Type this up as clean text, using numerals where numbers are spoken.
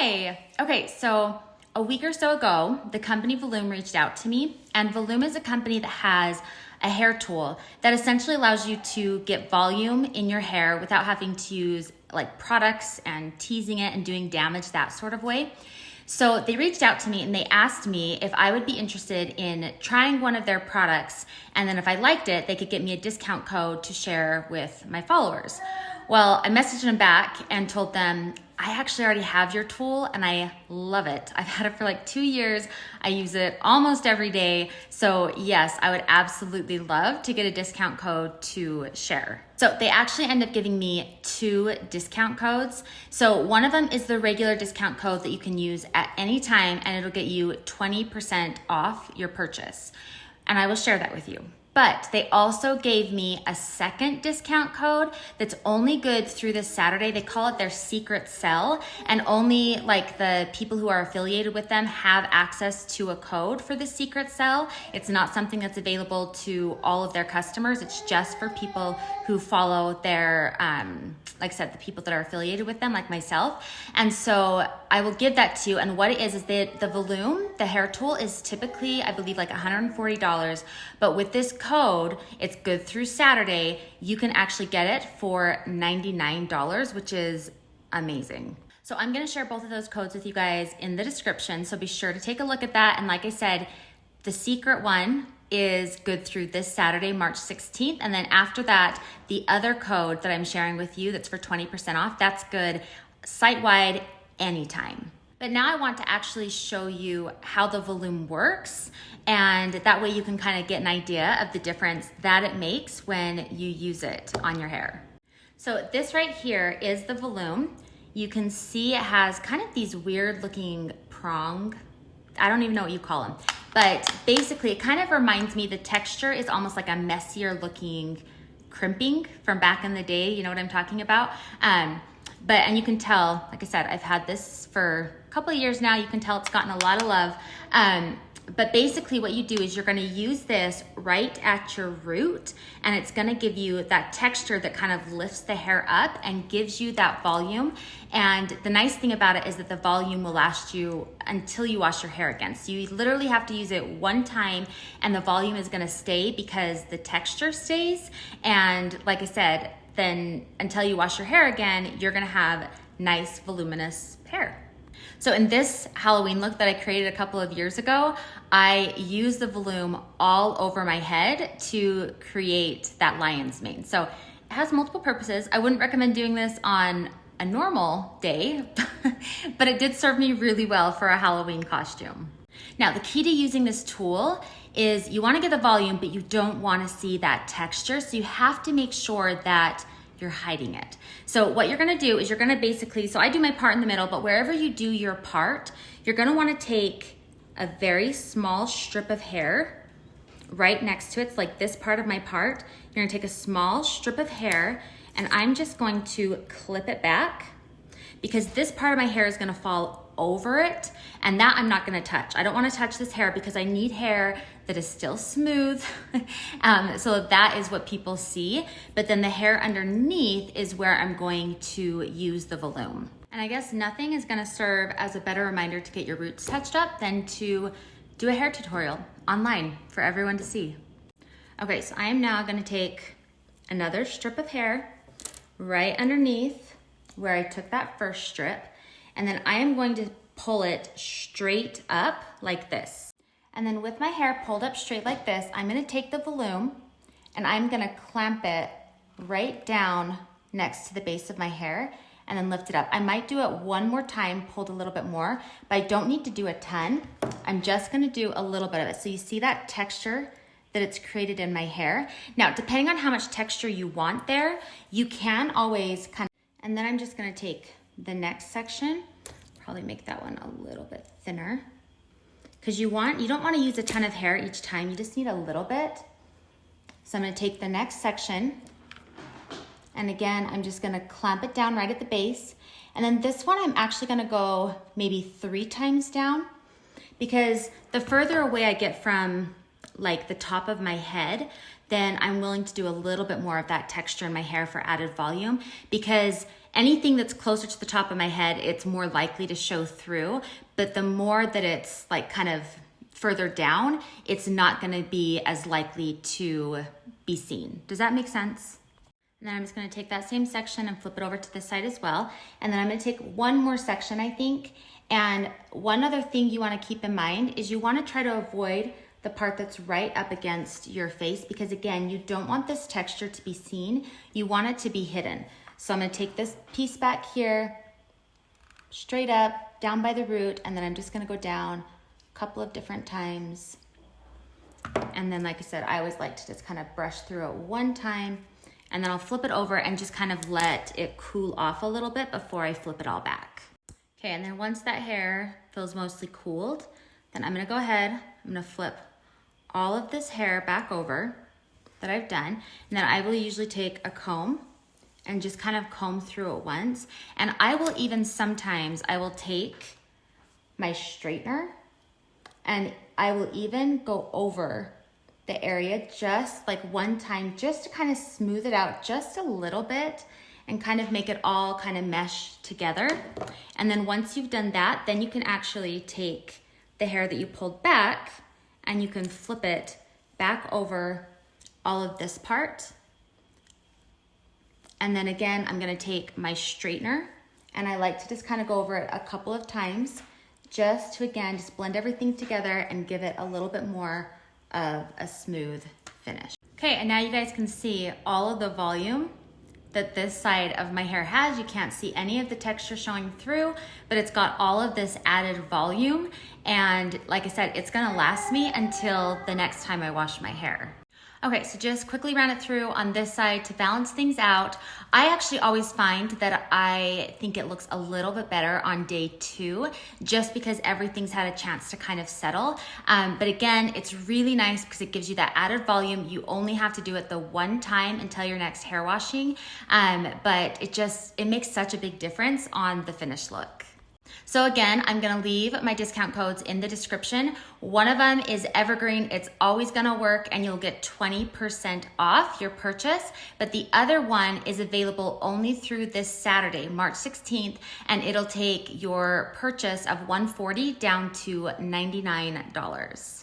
Hey, okay, so a week or so ago, the company Voloom reached out to me, and Voloom is a company that has a hair tool that essentially allows you to get volume in your hair without having to use like products and teasing it and doing damage that sort of way. So they reached out to me and they asked me if I would be interested in trying one of their products, and then if I liked it, they could get me a discount code to share with my followers. Well, I messaged them back and told them, I actually already have your tool and I love it. I've had it for like 2 years. I use it almost every day. So yes, I would absolutely love to get a discount code to share. So they actually end up giving me 2 discount codes. So one of them is the regular discount code that you can use at any time, and it'll get you 20% off your purchase. And I will share that with you. But they also gave me a second discount code that's only good through this Saturday. They call it their secret sell, and only like the people who are affiliated with them have access to a code for the secret sell. It's not something that's available to all of their customers. It's just for people who follow their, like I said, the people that are affiliated with them, like myself. And so I will give that to you. And what it is that the Voloom, the hair tool, is typically, I believe, like $140. But with this code, it's good through Saturday, you can actually get it for $99, which is amazing. So I'm gonna share both of those codes with you guys in the description, so be sure to take a look at that. And like I said, the secret one is good through this Saturday, March 16th. And then after that, the other code that I'm sharing with you that's for 20% off, that's good site-wide anytime. But now I want to actually show you how the Voloom works, and that way you can kind of get an idea of the difference that it makes when you use it on your hair. So this right here is the Voloom. You can see it has kind of these weird looking prong, I don't even know what you call them, but basically it kind of reminds me, the texture is almost like a messier looking crimping from back in the day, you know what I'm talking about? And you can tell, like I said, I've had this for a couple of years now. You can tell it's gotten a lot of love. But basically what you do is you're gonna use this right at your root, and it's gonna give you that texture that kind of lifts the hair up and gives you that volume. And the nice thing about it is that the volume will last you until you wash your hair again. So you literally have to use it one time and the volume is gonna stay because the texture stays. And like I said, then until you wash your hair again, you're gonna have nice voluminous hair. So in this Halloween look that I created a couple of years ago, I used the Voloom all over my head to create that lion's mane. So it has multiple purposes. I wouldn't recommend doing this on a normal day, but it did serve me really well for a Halloween costume. Now, the key to using this tool is you wanna get the volume, but you don't wanna see that texture. So you have to make sure that you're hiding it. So what you're gonna do is you're gonna basically, so I do my part in the middle, but wherever you do your part, you're gonna wanna take a very small strip of hair right next to it. It's like this part of my part. You're gonna take a small strip of hair, and I'm just going to clip it back because this part of my hair is gonna fall over it, and that I'm not gonna touch. I don't wanna touch this hair because I need hair that is still smooth. So that is what people see. But then the hair underneath is where I'm going to use the Voloom. And I guess nothing is gonna serve as a better reminder to get your roots touched up than to do a hair tutorial online for everyone to see. Okay, so I am now gonna take another strip of hair right underneath where I took that first strip, and then I am going to pull it straight up like this. And then with my hair pulled up straight like this, I'm gonna take the Voloom and I'm gonna clamp it right down next to the base of my hair and then lift it up. I might do it one more time, pulled a little bit more, but I don't need to do a ton. I'm just gonna do a little bit of it. So you see that texture that it's created in my hair? Now, depending on how much texture you want there, you can always and then I'm just gonna take the next section, probably make that one a little bit thinner, because you don't want to use a ton of hair each time, you just need a little bit. So I'm gonna take the next section, and again, I'm just gonna clamp it down right at the base. And then this one, I'm actually gonna go maybe 3 times down, because the further away I get from like the top of my head, then I'm willing to do a little bit more of that texture in my hair for added volume, because anything that's closer to the top of my head, it's more likely to show through. But the more that it's like kind of further down, it's not gonna be as likely to be seen. Does that make sense? And then I'm just gonna take that same section and flip it over to this side as well. And then I'm gonna take one more section, I think. And one other thing you wanna keep in mind is you wanna try to avoid the part that's right up against your face, because again, you don't want this texture to be seen. You want it to be hidden. So I'm gonna take this piece back here, straight up, down by the root, and then I'm just gonna go down a couple of different times. And then, like I said, I always like to just kind of brush through it one time, and then I'll flip it over and just kind of let it cool off a little bit before I flip it all back. Okay, and then once that hair feels mostly cooled, then I'm gonna go ahead, I'm gonna flip all of this hair back over that I've done, and then I will usually take a comb and just kind of comb through it once. And I will even sometimes, I will take my straightener and I will even go over the area just like one time, just to kind of smooth it out just a little bit and kind of make it all kind of mesh together. And then once you've done that, then you can actually take the hair that you pulled back and you can flip it back over all of this part. And then again, I'm gonna take my straightener and I like to just kind of go over it a couple of times just to, again, just blend everything together and give it a little bit more of a smooth finish. Okay, and now you guys can see all of the volume that this side of my hair has. You can't see any of the texture showing through, but it's got all of this added volume. And like I said, it's gonna last me until the next time I wash my hair. Okay, so just quickly ran it through on this side to balance things out. I actually always find that I think it looks a little bit better on day 2, just because everything's had a chance to kind of settle. But again, it's really nice because it gives you that added volume. You only have to do it the one time until your next hair washing. But it makes such a big difference on the finished look. So again, I'm gonna leave my discount codes in the description. One of them is Evergreen. It's always gonna work and you'll get 20% off your purchase. But the other one is available only through this Saturday, March 16th, and it'll take your purchase of $140 down to $99.